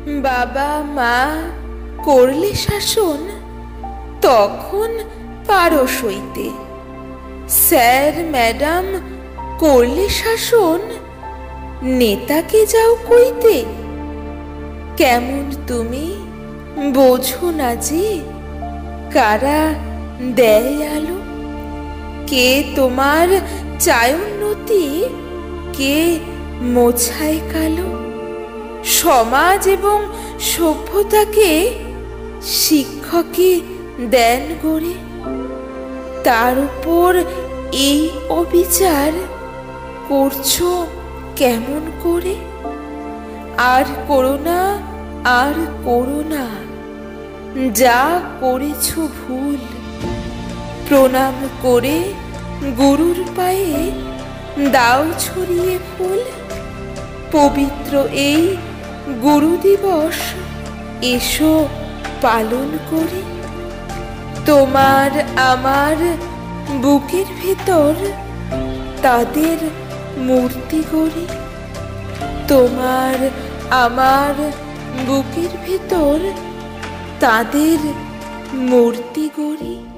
বাবা মা করলে শাসন, তখন পারো সইতে। স্যার ম্যাডাম করলে শাসন, নেতাকে যাও কইতে। কেমন তুমি বোঝো না যে কারা দেয় আলো? কে তোমার চায় উন্নতি, কে মোছায় কালো? সমাজ এবং সভ্যতাকে শিক্ষকে দেন গড়ে, তার উপর এই অবিচার করছো কেমন করে? আর করোনা, আর করোনা, যা করেছো ভুল। প্রণাম করে গুরুর পায়ে দাও ছড়িয়ে ফুল। পবিত্র এই গুরু দিবস এসো পালন করি। তোমার আমার বুকের ভেতর তাদের মূর্তি গড়ি। তোমার আমার বুকের ভেতর তাদের মূর্তি গড়ি।